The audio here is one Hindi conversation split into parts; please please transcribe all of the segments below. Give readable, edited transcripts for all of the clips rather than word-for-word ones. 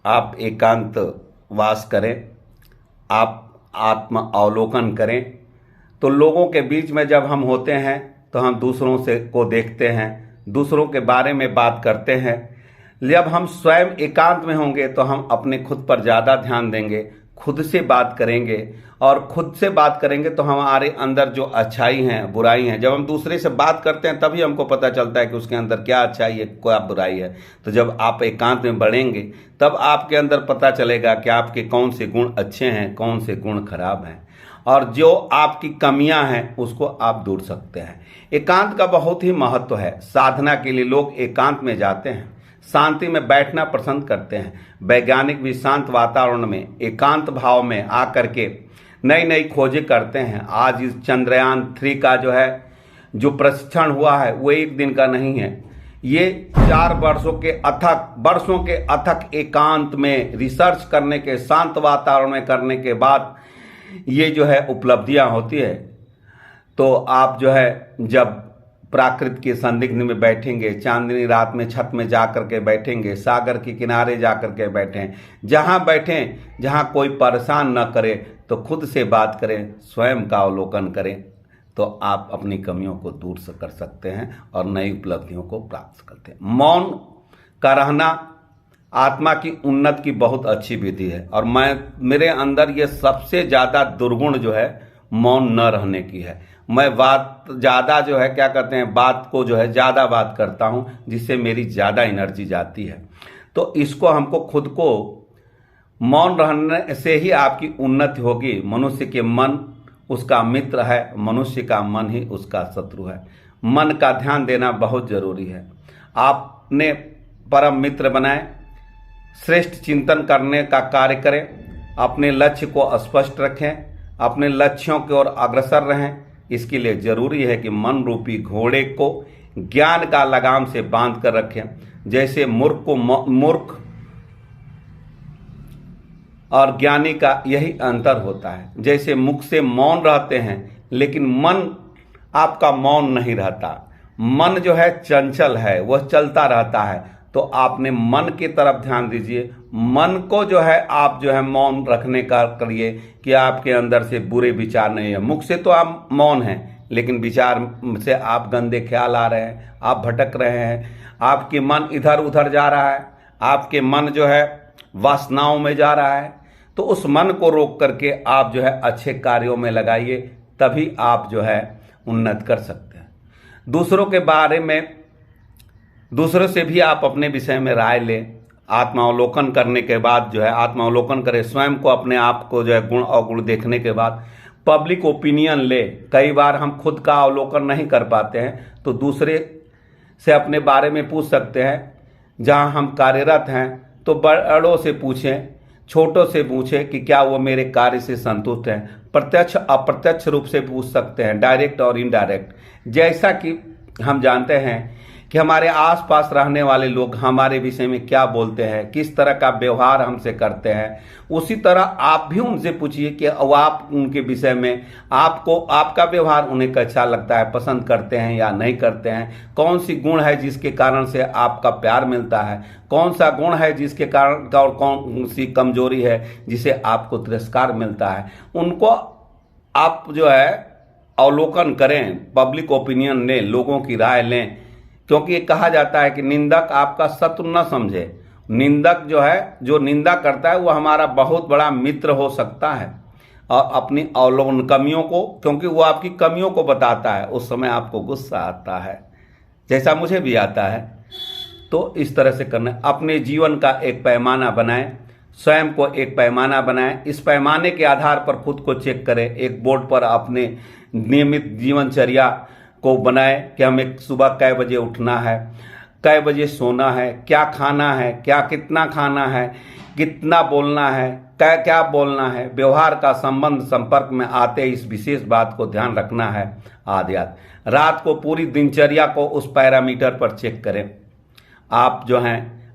आप एकांत वास करें, आप आत्म अवलोकन करें, तो लोगों के बीच में जब हम होते हैं तो हम दूसरों से को देखते हैं, दूसरों के बारे में बात करते हैं। जब हम स्वयं एकांत में होंगे तो हम अपने खुद पर ज़्यादा ध्यान देंगे, खुद से बात करेंगे, और खुद से बात करेंगे तो हमारे अंदर जो अच्छाई हैं, बुराई हैं, जब हम दूसरे से बात करते हैं तभी हमको पता चलता है कि उसके अंदर क्या अच्छाई है, क्या बुराई है। तो जब आप एकांत में बढ़ेंगे तब आपके अंदर पता चलेगा कि आपके कौन से गुण अच्छे हैं, कौन से गुण खराब हैं, और जो आपकी कमियां हैं उसको आप दूर सकते हैं। एकांत का बहुत ही महत्व है। साधना के लिए लोग एकांत में जाते हैं, शांति में बैठना पसंद करते हैं। वैज्ञानिक भी शांत वातावरण में एकांत भाव में आकर के नई नई खोजें करते हैं। आज इस चंद्रयान 3 का जो प्रशिक्षण हुआ है वो एक दिन का नहीं है, ये 4 वर्षों के अथक एकांत में रिसर्च करने के, शांत वातावरण में करने के बाद ये उपलब्धियां होती है। तो आप जब प्राकृत के संदिग्ध में बैठेंगे, चांदनी रात में छत में जाकर के बैठेंगे, सागर के किनारे जाकर के बैठें, जहां बैठें जहां कोई परेशान न करे, तो खुद से बात करें, स्वयं का अवलोकन करें, तो आप अपनी कमियों को दूर कर सकते हैं और नई उपलब्धियों को प्राप्त करते हैं। मौन का रहना आत्मा की उन्नति की बहुत अच्छी विधि है, और मेरे अंदर ये सबसे ज़्यादा दुर्गुण मौन न रहने की है। मैं बात ज़्यादा बात को ज़्यादा बात करता हूँ, जिससे मेरी ज़्यादा एनर्जी जाती है। तो इसको हमको खुद को मौन रहने से ही आपकी उन्नति होगी। मनुष्य के मन उसका मित्र है, मनुष्य का मन ही उसका शत्रु है। मन का ध्यान देना बहुत जरूरी है। आपने परम मित्र बनाए, श्रेष्ठ चिंतन करने का कार्य करें, अपने लक्ष्य को स्पष्ट रखें, अपने लक्ष्यों की ओर अग्रसर रहें। इसके लिए जरूरी है कि मन रूपी घोड़े को ज्ञान का लगाम से बांध कर रखें। जैसे मूर्ख और ज्ञानी का यही अंतर होता है। जैसे मुख से मौन रहते हैं, लेकिन मन आपका मौन नहीं रहता। मन चंचल है, वह चलता रहता है। तो आपने मन की तरफ ध्यान दीजिए। मन को आप मौन रखने का करिए कि आपके अंदर से बुरे विचार नहीं है। मुख से तो आप मौन हैं, लेकिन विचार से आप गंदे ख्याल आ रहे हैं, आप भटक रहे हैं, आपके मन इधर उधर जा रहा है, आपके मन वासनाओं में जा रहा है। तो उस मन को रोक करके आप अच्छे कार्यों में लगाइए, तभी आप उन्नत कर सकते हैं। दूसरों से भी आप अपने विषय में राय लें। आत्मावलोकन करने के बाद आत्मावलोकन करें, स्वयं को, अपने आप को गुण अवगुण देखने के बाद पब्लिक ओपिनियन ले। कई बार हम खुद का अवलोकन नहीं कर पाते हैं, तो दूसरे से अपने बारे में पूछ सकते हैं। जहां हम कार्यरत हैं तो बड़ों से पूछें, छोटों से पूछें कि क्या वो मेरे कार्य से संतुष्ट हैं। प्रत्यक्ष अप्रत्यक्ष रूप से पूछ सकते हैं, डायरेक्ट और इनडायरेक्ट। जैसा कि हम जानते हैं कि हमारे आसपास रहने वाले लोग हमारे विषय में क्या बोलते हैं, किस तरह का व्यवहार हमसे करते हैं, उसी तरह आप भी उनसे पूछिए कि आप उनके विषय में आपका व्यवहार उन्हें कैसा लगता है, पसंद करते हैं या नहीं करते हैं। कौन सी गुण है जिसके कारण से आपका प्यार मिलता है, कौन सा गुण है जिसके कारण, और कौन सी कमजोरी है जिसे आपको तिरस्कार मिलता है। उनको आप अवलोकन करें, पब्लिक ओपिनियन लें, लोगों की राय लें। क्योंकि ये कहा जाता है कि निंदक आपका शत्रु न समझे। निंदक जो निंदा करता है वो हमारा बहुत बड़ा मित्र हो सकता है। और अपनी अवलोकन कमियों को, क्योंकि वो आपकी कमियों को बताता है, उस समय आपको गुस्सा आता है, जैसा मुझे भी आता है। तो इस तरह से करना। अपने जीवन का एक पैमाना बनाएं, स्वयं को एक पैमाना बनाएं। इस पैमाने के आधार पर खुद को चेक करें। एक बोर्ड पर अपने नियमित जीवनचर्या को बनाएं कि हमें सुबह कै बजे उठना है, कै बजे सोना है, क्या खाना है, कितना खाना है, कितना बोलना है, क्या बोलना है, व्यवहार का संपर्क में आते इस विशेष बात को ध्यान रखना है, आदि आदि। रात को पूरी दिनचर्या को उस पैरामीटर पर चेक करें। आप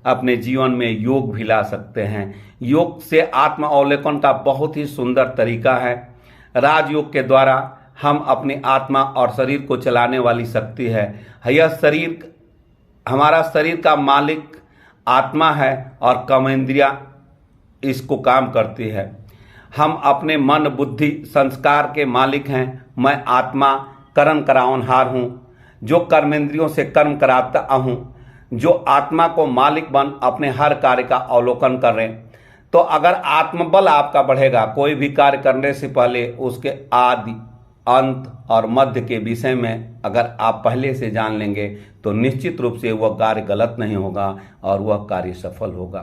अपने जीवन में योग भी ला सकते हैं। योग से आत्म अवलोकन का बहुत ही सुंदर तरीका है। राजयोग के द्वारा हम अपनी आत्मा और शरीर को चलाने वाली शक्ति है। यह शरीर, हमारा शरीर का मालिक आत्मा है और कर्मेंद्रियां इसको काम करती है। हम अपने मन बुद्धि संस्कार के मालिक हैं। मैं आत्मा कर्म करावनहार हूँ, जो कर्मेंद्रियों से कर्म कराता हूँ। जो आत्मा को मालिक बन अपने हर कार्य का अवलोकन करें। तो अगर आत्मबल आपका बढ़ेगा, कोई भी कार्य करने से पहले उसके आदि अंत और मध्य के विषय में अगर आप पहले से जान लेंगे तो निश्चित रूप से वह कार्य गलत नहीं होगा और वह कार्य सफल होगा।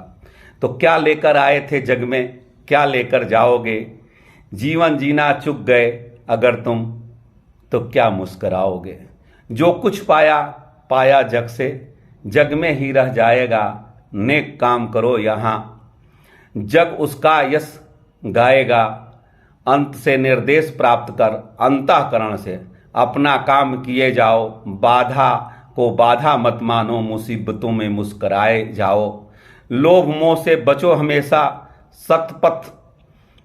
तो क्या लेकर आए थे जग में, क्या लेकर जाओगे? जीवन जीना चूक गए अगर तुम, तो क्या मुस्कुराओगे? जो कुछ पाया पाया जग से, जग में ही रह जाएगा। नेक काम करो यहाँ, जग उसका यश गाएगा। अंत से निर्देश प्राप्त कर अंतःकरण से अपना काम किए जाओ। बाधा को बाधा मत मानो, मुसीबतों में मुस्कुराए जाओ। लोभ मोह से बचो हमेशा, सतपथ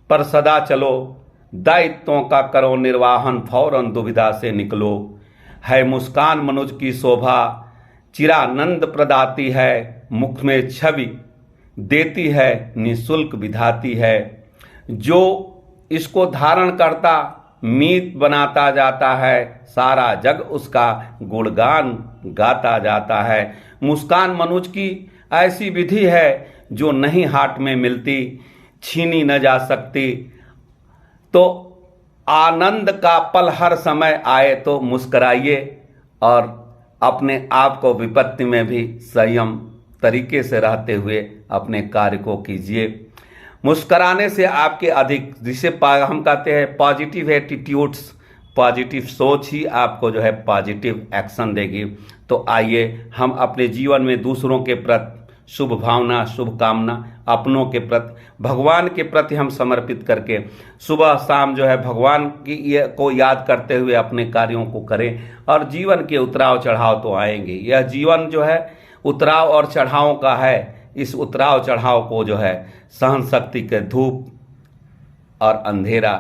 पर सदा चलो। दायित्वों का करो निर्वाहन, फौरन दुविधा से निकलो। है मुस्कान मनुज की शोभा, चिरानंद प्रदाती है। मुख में छवि देती है, निःशुल्क विधाती है। जो इसको धारण करता मीत बनाता जाता है, सारा जग उसका गुणगान गाता जाता है। मुस्कान मनुज की ऐसी विधि है, जो नहीं हाट में मिलती, छीनी न जा सकती। तो आनंद का पल हर समय आए तो मुस्कराइए और अपने आप को विपत्ति में भी संयम तरीके से रहते हुए अपने कार्य को कीजिए। मुस्कराने से आपके अधिक, जिसे हम कहते हैं पॉजिटिव एटीट्यूड्स, पॉजिटिव सोच ही आपको जो है पॉजिटिव एक्शन देगी। तो आइए हम अपने जीवन में दूसरों के प्रति शुभ भावना, शुभकामना, अपनों के प्रति, भगवान के प्रति हम समर्पित करके सुबह शाम जो है भगवान की को याद करते हुए अपने कार्यों को करें। और जीवन के उतराव चढ़ाव तो आएंगे। यह जीवन जो है उतराव और चढ़ाव का है। इस उतराव चढ़ाव को जो है सहन शक्ति के धूप और अंधेरा,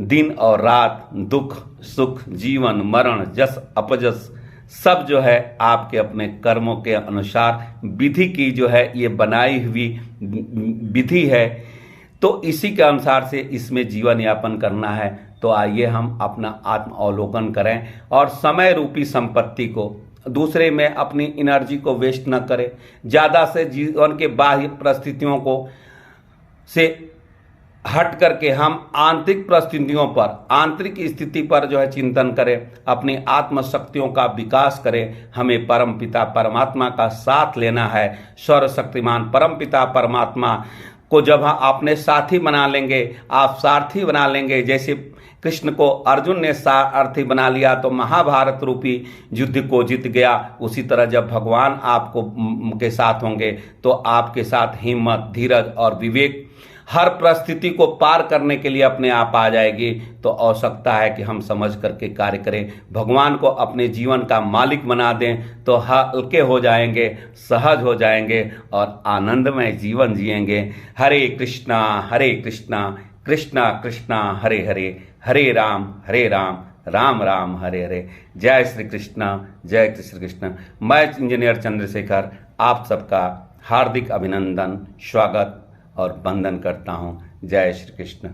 दिन और रात, दुख सुख, जीवन मरण, जस अपजस, सब जो है आपके अपने कर्मों के अनुसार विधि की जो है ये बनाई हुई विधि है। तो इसी के अनुसार से इसमें जीवन यापन करना है। तो आइए हम अपना आत्म अवलोकन करें और समय रूपी संपत्ति को दूसरे में अपनी एनर्जी को वेस्ट न करें। ज़्यादा से जीवन के बाह्य परिस्थितियों को से हट करके हम आंतरिक परिस्थितियों पर, आंतरिक स्थिति पर जो है चिंतन करें, अपनी आत्म शक्तियों का विकास करें। हमें परम पिता परमात्मा का साथ लेना है। सर्वशक्तिमान परम पिता परमात्मा को जब अपने साथी बना लेंगे, आप सारथी बना लेंगे, जैसे कृष्ण को अर्जुन ने सारथी बना लिया तो महाभारत रूपी युद्ध को जीत गया। उसी तरह जब भगवान आपको के साथ होंगे तो आपके साथ हिम्मत, धीरज और विवेक हर परिस्थिति को पार करने के लिए अपने आप आ जाएगी। तो आवश्यकता है कि हम समझ करके कार्य करें, भगवान को अपने जीवन का मालिक बना दें तो हल्के हो जाएंगे, सहज हो जाएंगे और आनंदमय जीवन जिएंगे। हरे कृष्णा कृष्णा कृष्णा हरे हरे, हरे राम राम राम हरे हरे। जय श्री कृष्ण। मैं इंजीनियर चंद्रशेखर आप सबका हार्दिक अभिनंदन, स्वागत और वंदन करता हूँ। जय श्री कृष्ण।